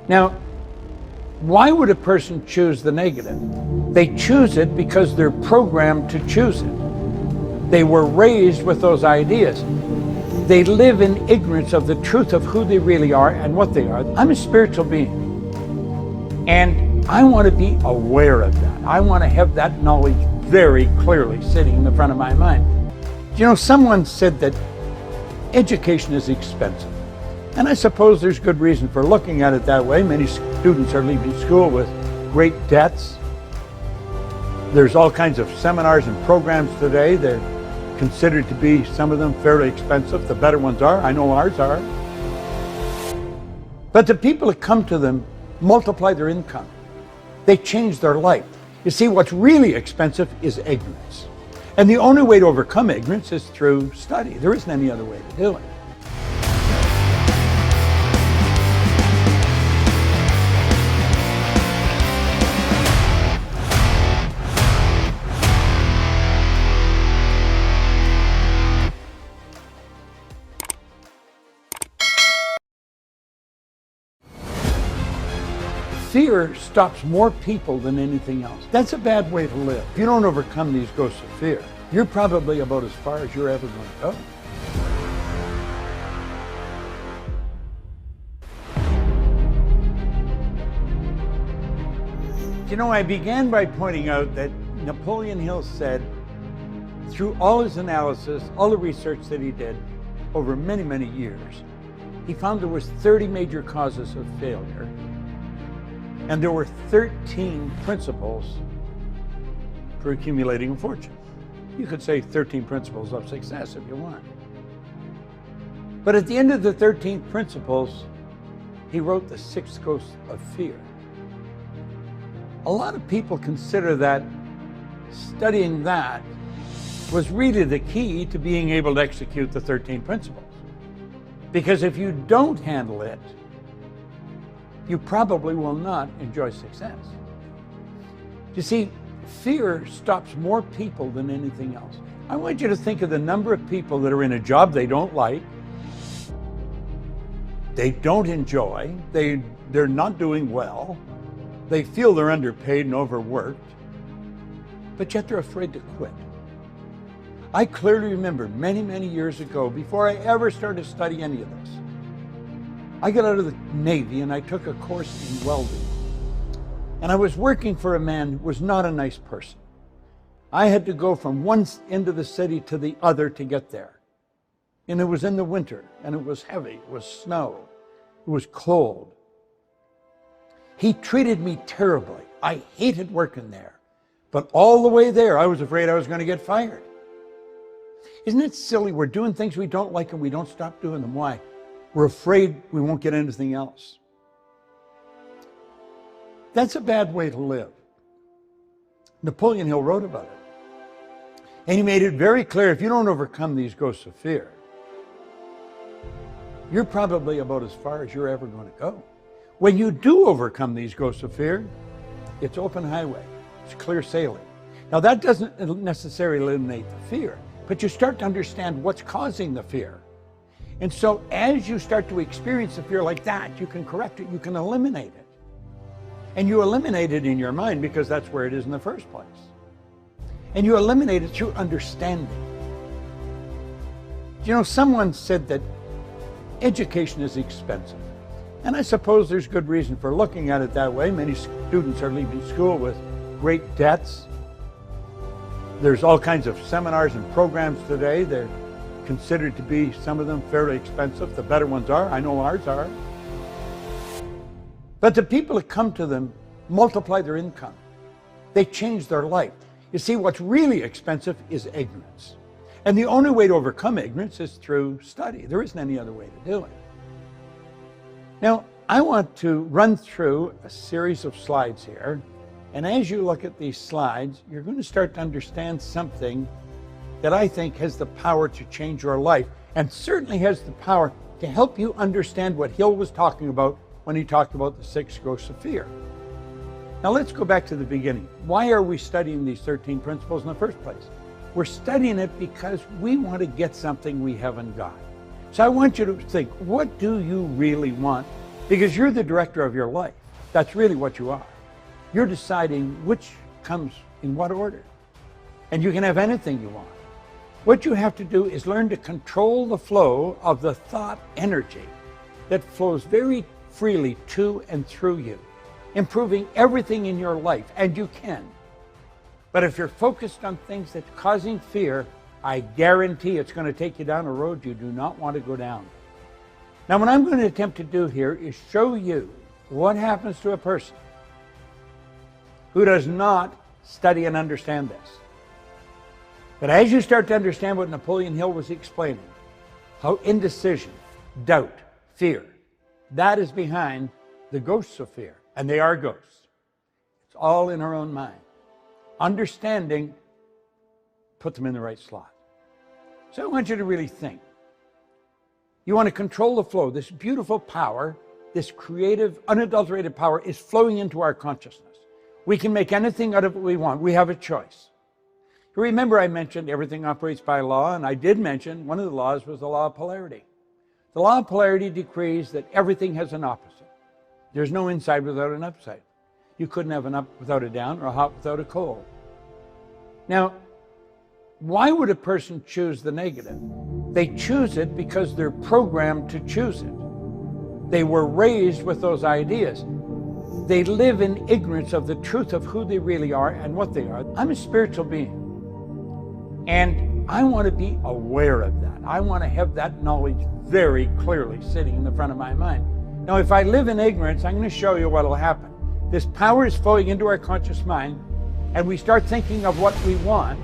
Now, why would a person choose the negative? They choose it because they're programmed to choose it. They were raised with those ideas. They live in ignorance of the truth of who they really are and what they are. I'm a spiritual being, and I want to be aware of that. I want to have that knowledge very clearly sitting in the front of my mind. You know, someone said that education is expensive. And I suppose there's good reason for looking at it that way. Many students are leaving school with great debts. There's all kinds of seminars and programs today. They're considered to be, some of them, fairly expensive. The better ones are. I know ours are. But the people that come to them multiply their income. They change their life. You see, what's really expensive is ignorance. And the only way to overcome ignorance is through study. There isn't any other way to do it. Fear stops more people than anything else. That's a bad way to live. If you don't overcome these ghosts of fear, you're probably about as far as you're ever going to go. You know, I began by pointing out that Napoleon Hill said, through all his analysis, all the research that he did over many, many years, he found there was 30 major causes of failure. And there were 13 principles for accumulating a fortune. You could say 13 principles of success if you want. But at the end of the 13 principles, he wrote the 6 ghosts of fear. A lot of people consider that studying that was really the key to being able to execute the 13 principles. Because if you don't handle it, you probably will not enjoy success. You see, fear stops more people than anything else. I want you to think of the number of people that are in a job they don't like, they don't enjoy, they're not doing well, they feel they're underpaid and overworked, but yet they're afraid to quit. I clearly remember many, many years ago, before I ever started to study any of this, I got out of the Navy and I took a course in welding. And I was working for a man who was not a nice person. I had to go from one end of the city to the other to get there. And it was in the winter, and it was heavy, it was snow, it was cold. He treated me terribly. I hated working there. But all the way there, I was afraid I was going to get fired. Isn't it silly? We're doing things we don't like and we don't stop doing them. Why? We're afraid we won't get anything else. That's a bad way to live. Napoleon Hill wrote about it. And he made it very clear, if you don't overcome these ghosts of fear, you're probably about as far as you're ever going to go. When you do overcome these ghosts of fear, it's open highway. It's clear sailing. Now that doesn't necessarily eliminate the fear, but you start to understand what's causing the fear. And so as you start to experience a fear like that, you can correct it, you can eliminate it. And you eliminate it in your mind because that's where it is in the first place. And you eliminate it through understanding. You know, someone said that education is expensive. And I suppose there's good reason for looking at it that way. Many students are leaving school with great debts. There's all kinds of seminars and programs today. They're considered to be, some of them, fairly expensive. The better ones are. I know ours are. But the people that come to them multiply their income. They change their life. You see, what's really expensive is ignorance. And the only way to overcome ignorance is through study. There isn't any other way to do it. Now, I want to run through a series of slides here. And as you look at these slides, you're going to start to understand something that I think has the power to change your life, and certainly has the power to help you understand what Hill was talking about when he talked about the 6 ghosts of fear. Now let's go back to the beginning. Why are we studying these 13 principles in the first place? We're studying it because we want to get something we haven't got. So I want you to think, what do you really want Because you're the director of your life. That's really what you are. You're deciding which comes in what order. And you can have anything you want. What you have to do is learn to control the flow of the thought energy that flows very freely to and through you, improving everything in your life, and you can. But if you're focused on things that are causing fear, I guarantee it's going to take you down a road you do not want to go down. Now, what I'm going to attempt to do here is show you what happens to a person who does not study and understand this. But as you start to understand what Napoleon Hill was explaining, how indecision, doubt, fear, that is behind the ghosts of fear, and they are ghosts. It's all in our own mind. Understanding, put them in the right slot. So I want you to really think. You want to control the flow. This beautiful power, this creative, unadulterated power is flowing into our consciousness. We can make anything out of what we want. We have a choice. You remember I mentioned everything operates by law, and I did mention one of the laws was the law of polarity. The law of polarity decrees that everything has an opposite. There's no inside without an upside. You couldn't have an up without a down or a hot without a cold. Now, why would a person choose the negative? They choose it because they're programmed to choose it. They were raised with those ideas. They live in ignorance of the truth of who they really are and what they are. I'm a spiritual being. And I want to be aware of that. I want to have that knowledge very clearly sitting in the front of my mind. Now, if I live in ignorance, I'm going to show you what will happen. This power is flowing into our conscious mind, and we start thinking of what we want,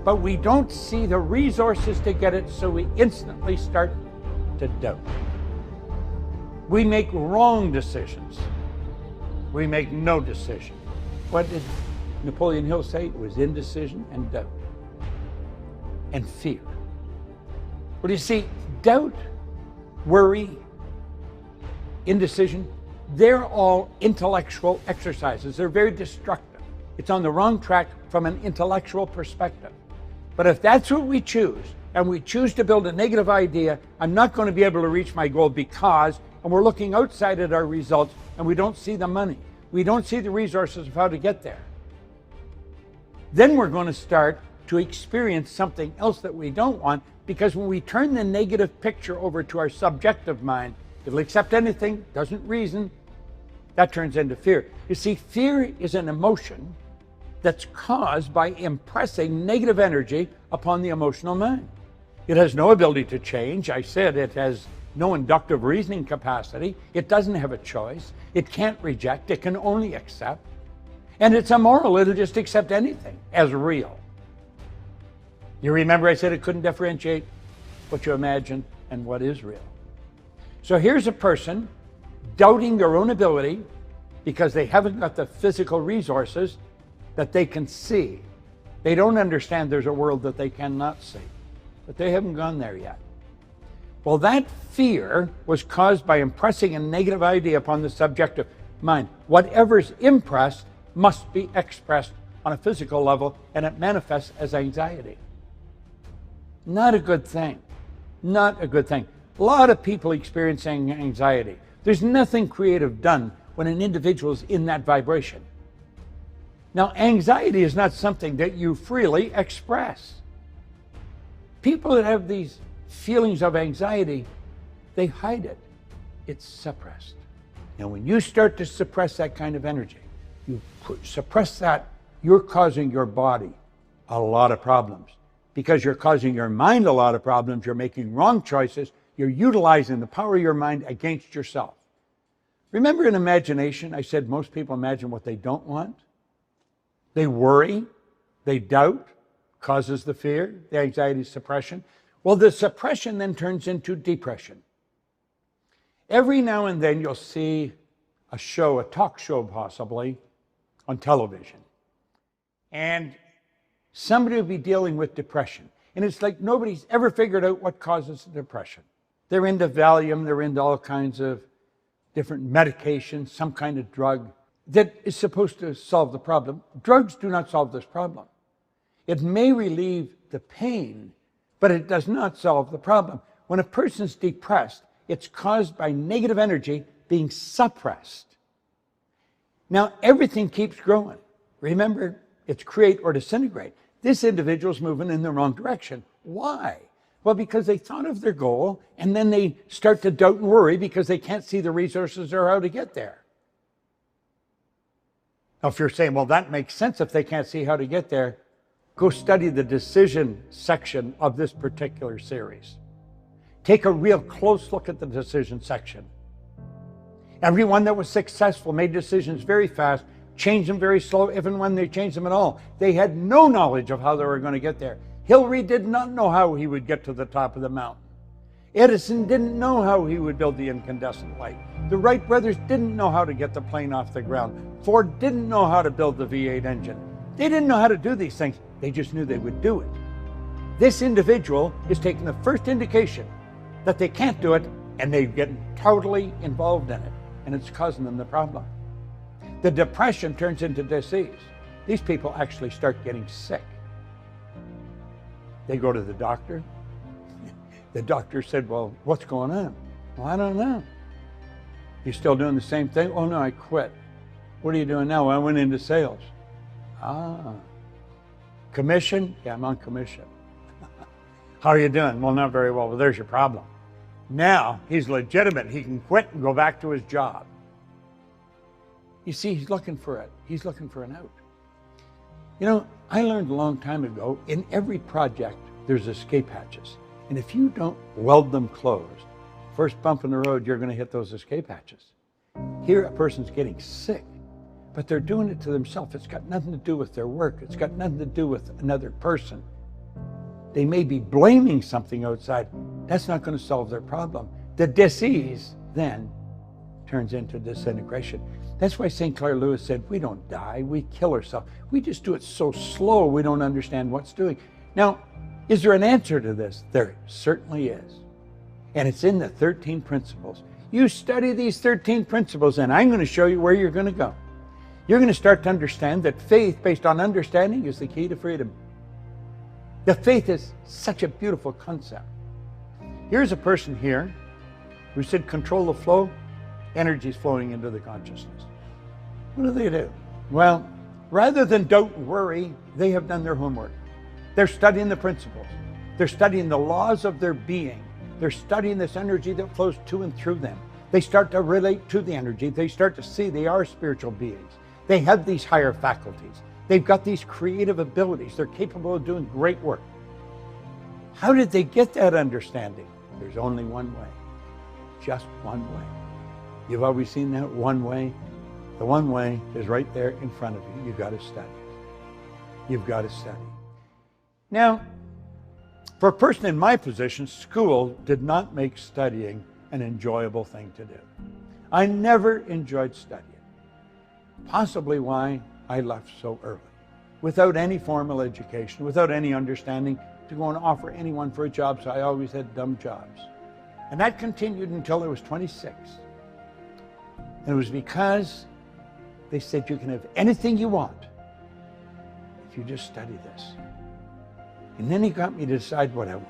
but we don't see the resources to get it, so we instantly start to doubt. We make wrong decisions. We make no decision. What did Napoleon Hill say? It was indecision and doubt and fear. Well, you see, doubt, worry, indecision, they're all intellectual exercises. They're very destructive. It's on the wrong track from an intellectual perspective. But if that's what we choose, and we choose to build a negative idea, I'm not going to be able to reach my goal because, and we're looking outside at our results, and we don't see the money. We don't see the resources of how to get there. Then we're going to start to experience something else that we don't want, because when we turn the negative picture over to our subjective mind, it'll accept anything, doesn't reason, that turns into fear. You see, fear is an emotion that's caused by impressing negative energy upon the emotional mind. It has no ability to change. I said it has no inductive reasoning capacity. It doesn't have a choice. It can't reject. It can only accept. And it's immoral. It'll just accept anything as real. You remember I said it couldn't differentiate what you imagine and what is real. So here's a person doubting their own ability because they haven't got the physical resources that they can see. They don't understand there's a world that they cannot see, but they haven't gone there yet. Well, that fear was caused by impressing a negative idea upon the subjective mind. Whatever's impressed must be expressed on a physical level, and it manifests as anxiety. Not a good thing. Not a good thing. A lot of people experiencing anxiety. There's nothing creative done when an individual is in that vibration. Now, anxiety is not something that you freely express. People that have these feelings of anxiety, they hide it. It's suppressed. Now, when you start to suppress that kind of energy, suppress that, you're causing your body a lot of problems. Because you're causing your mind a lot of problems, you're making wrong choices, you're utilizing the power of your mind against yourself. Remember in imagination, I said most people imagine what they don't want? They worry, they doubt, causes the fear, the anxiety, suppression. Well, the suppression then turns into depression. Every now and then you'll see a show, a talk show possibly, on television. And somebody will be dealing with depression. And it's like nobody's ever figured out what causes the depression. They're into Valium, they're into all kinds of different medications, some kind of drug that is supposed to solve the problem. Drugs do not solve this problem. It may relieve the pain, but it does not solve the problem. When a person's depressed, it's caused by negative energy being suppressed. Now, everything keeps growing. Remember, it's create or disintegrate. This individual's moving in the wrong direction. Why? Well, because they thought of their goal, and then they start to doubt and worry because they can't see the resources or how to get there. Now, if you're saying, well, that makes sense if they can't see how to get there, go study the decision section of this particular series. Take a real close look at the decision section. Everyone that was successful made decisions very fast, changed them very slow, even when they changed them at all. They had no knowledge of how they were going to get there. Hillary did not know how he would get to the top of the mountain. Edison didn't know how he would build the incandescent light. The Wright brothers didn't know how to get the plane off the ground. Ford didn't know how to build the V8 engine. They didn't know how to do these things. They just knew they would do it. This individual is taking the first indication that they can't do it, and they get totally involved in it, and it's causing them the problem. The depression turns into disease. These people actually start getting sick. They go to the doctor. The doctor said, well, what's going on? Well, I don't know. You still doing the same thing? Oh, no, I quit. What are you doing now? Well, I went into sales. Ah. Commission? Yeah, I'm on commission. How are you doing? Well, not very well. Well, there's your problem. Now he's legitimate. He can quit and go back to his job. You see, he's looking for it. He's looking for an out. You know, I learned a long time ago, in every project, there's escape hatches. And if you don't weld them closed, first bump in the road, you're going to hit those escape hatches. Here, a person's getting sick, but they're doing it to themselves. It's got nothing to do with their work. It's got nothing to do with another person. They may be blaming something outside. That's not going to solve their problem. The disease then turns into disintegration. That's why St. Clair Lewis said, we don't die, we kill ourselves. We just do it so slow, we don't understand what's doing. Now, is there an answer to this? There certainly is. And it's in the 13 principles. You study these 13 principles, and I'm going to show you where you're going to go. You're going to start to understand that faith based on understanding is the key to freedom. The faith is such a beautiful concept. Here's a person here who said, control the flow, energy is flowing into the consciousness. What do? Well, rather than doubt and worry, they have done their homework. They're studying the principles. They're studying the laws of their being. They're studying this energy that flows to and through them. They start to relate to the energy. They start to see they are spiritual beings. They have these higher faculties. They've got these creative abilities. They're capable of doing great work. How did they get that understanding? There's only one way. Just one way. You've always seen that one way. The one way is right there in front of you. You've got to study it. You've got to study. Now, for a person in my position, school did not make studying an enjoyable thing to do. I never enjoyed studying. Possibly why I left so early, without any formal education, without any understanding to go and offer anyone for a job, so I always had dumb jobs. And that continued until I was 26. And it was because they said you can have anything you want if you just study this. And then he got me to decide what I wanted.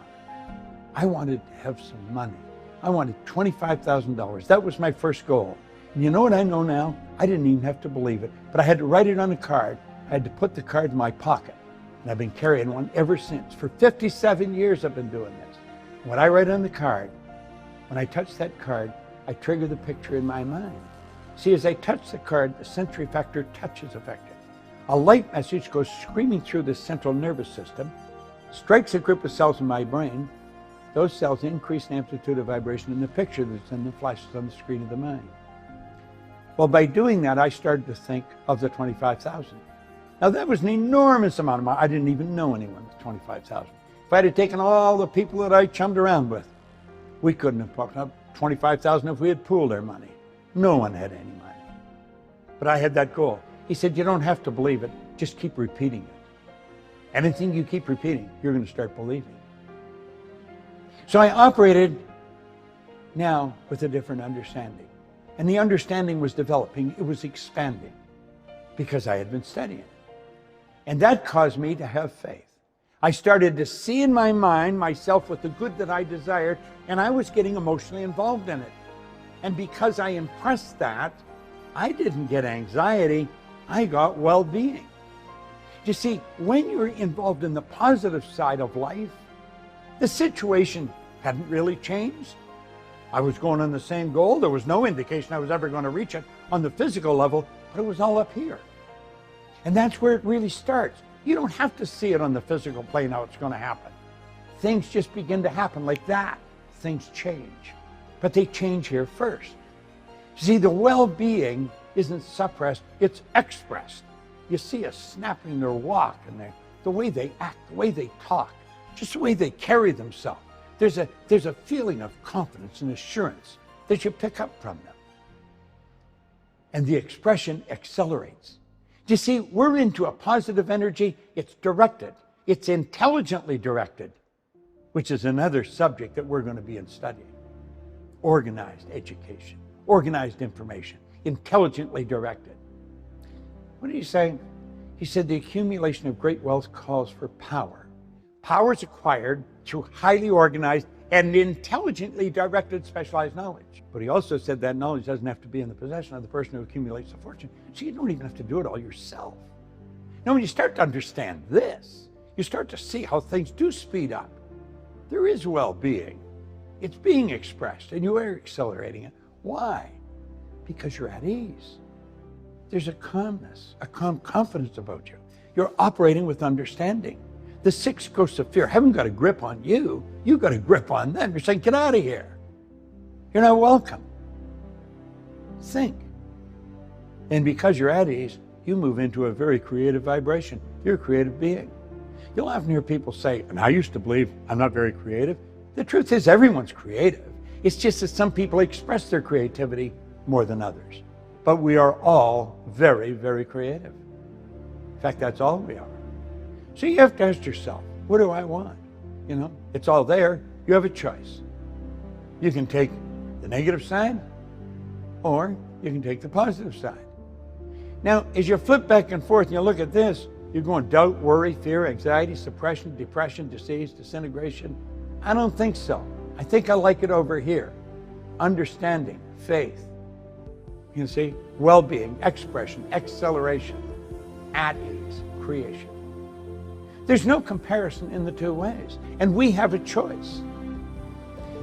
I wanted to have some money. I wanted $25,000. That was my first goal. And you know what I know now? I didn't even have to believe it, but I had to write it on a card. I had to put the card in my pocket. And I've been carrying one ever since. For 57 years I've been doing this. What I write on the card, when I touch that card, I trigger the picture in my mind. See, as I touch the card, the sensory factor touch is affected. A light message goes screaming through the central nervous system, strikes a group of cells in my brain. Those cells increase in amplitude of vibration in the picture that's in the flashes on the screen of the mind. Well, by doing that, I started to think of the 25,000. Now, that was an enormous amount of money. I didn't even know anyone with 25,000. If I had taken all the people that I chummed around with, we couldn't have put up 25,000 if we had pooled our money. No one had any money. But I had that goal. He said, you don't have to believe it. Just keep repeating it. Anything you keep repeating, you're going to start believing. So I operated now with a different understanding. And the understanding was developing. It was expanding because I had been studying it. And that caused me to have faith. I started to see in my mind myself with the good that I desired, and I was getting emotionally involved in it. And because I impressed that, I didn't get anxiety, I got well-being. You see, when you're involved in the positive side of life, the situation hadn't really changed. I was going on the same goal. There was no indication I was ever going to reach it on the physical level, but it was all up here. And that's where it really starts. You don't have to see it on the physical plane how it's going to happen. Things just begin to happen like that. Things change. But they change here first. See, the well-being isn't suppressed, it's expressed. You see a snap in their walk and the way they act, the way they talk, just the way they carry themselves. There's a feeling of confidence and assurance that you pick up from them. And the expression accelerates. You see, we're into a positive energy. It's directed. It's intelligently directed, which is another subject that we're going to be studying. Organized education, organized information, intelligently directed. What did he say? He said the accumulation of great wealth calls for power. Power is acquired through highly organized and intelligently directed specialized knowledge. But he also said that knowledge doesn't have to be in the possession of the person who accumulates the fortune. So you don't even have to do it all yourself. Now, when you start to understand this, you start to see how things do speed up. There is well-being. It's being expressed, and you are accelerating it. Why? Because you're at ease. There's a calmness, a calm confidence about you. You're operating with understanding. The 6 ghosts of fear haven't got a grip on you. You've got a grip on them. You're saying, get out of here. You're not welcome. Think. And because you're at ease, you move into a very creative vibration. You're a creative being. You'll often hear people say, and I used to believe I'm not very creative. The truth is everyone's creative. It's just that some people express their creativity more than others. But we are all very, very creative. In fact, that's all we are. So you have to ask yourself, what do I want? You know, it's all there. You have a choice. You can take the negative side, or you can take the positive side. Now, as you flip back and forth and you look at this, you're going doubt, worry, fear, anxiety, suppression, depression, disease, disintegration. I don't think so. I think I like it over here. Understanding, faith. You can see well-being, expression, acceleration, at ease, creation. There's no comparison in the two ways, and we have a choice.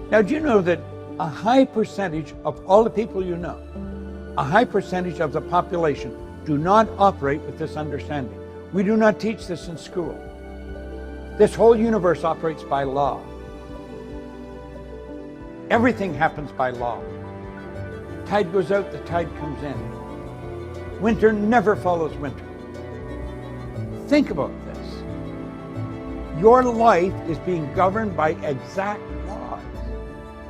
Now, do you know that a high percentage of all the people you know, a high percentage of the population do not operate with this understanding? We do not teach this in school. This whole universe operates by law. Everything happens by law. Tide goes out, the tide comes in. Winter never follows winter. Think about this. Your life is being governed by exact laws.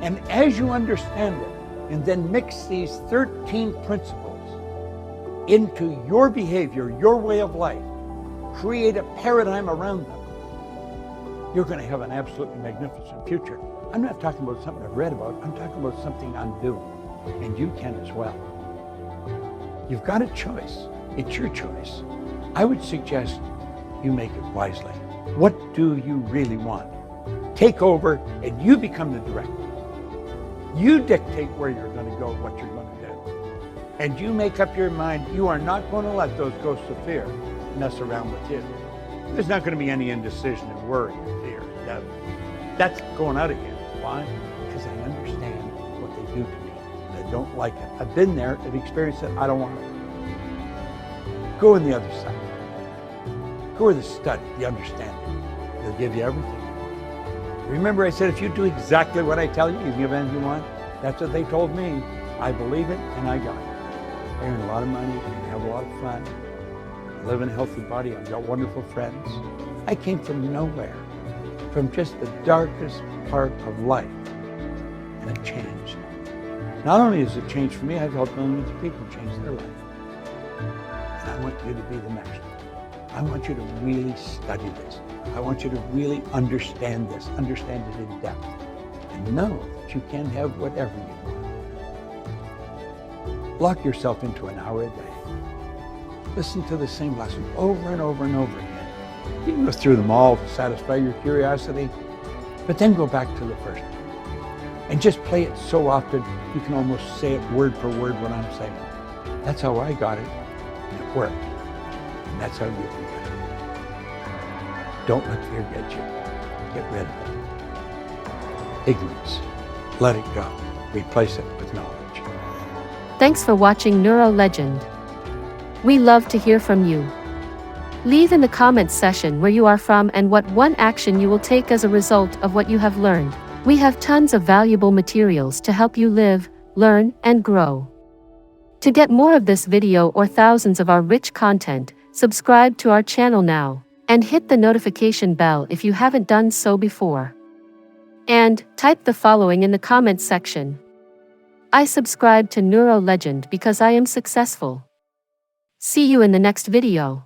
And as you understand it, and then mix these 13 principles into your behavior, your way of life, create a paradigm around them, you're going to have an absolutely magnificent future. I'm not talking about something I've read about. I'm talking about something I'm doing. And you can as well. You've got a choice. It's your choice. I would suggest you make it wisely. What do you really want? Take over and you become the director. You dictate where you're going to go, what you're going to do. And you make up your mind you are not going to let those ghosts of fear mess around with you. There's not going to be any indecision and worry and fear. That's going out of here. Why? Because I understand what they do to me. And I don't like it. I've been there. I've experienced it. I don't want it. Go on the other side. Go with the study, the understanding. They'll give you everything. Remember I said if you do exactly what I tell you, you can give anything you want. That's what they told me. I believe it and I got it. I earn a lot of money. I have a lot of fun. I live in a healthy body. I've got wonderful friends. I came from nowhere, from just the darkest part of life, and it changed. Not only has it changed for me, I've helped millions of people change their life. And I want you to be the next one. I want you to really study this. I want you to really understand this, understand it in depth, and know that you can have whatever you want. Lock yourself into an hour a day. Listen to the same lesson over and over and over again. You can go through them all to satisfy your curiosity, but then go back to the first one. and just play it so often you can almost say it word for word what I'm saying. That's how I got it, and it worked. And that's how you can get it. Don't let fear get you. Get rid of it. Ignorance. Let it go. Replace it with knowledge. Thanks for watching Neuro Legend. We love to hear from you. Leave in the comments section where you are from and what one action you will take as a result of what you have learned. We have tons of valuable materials to help you live, learn, and grow. To get more of this video or thousands of our rich content, subscribe to our channel now, and hit the notification bell if you haven't done so before. And type the following in the comments section. I subscribe to Neuro Legend because I am successful. See you in the next video.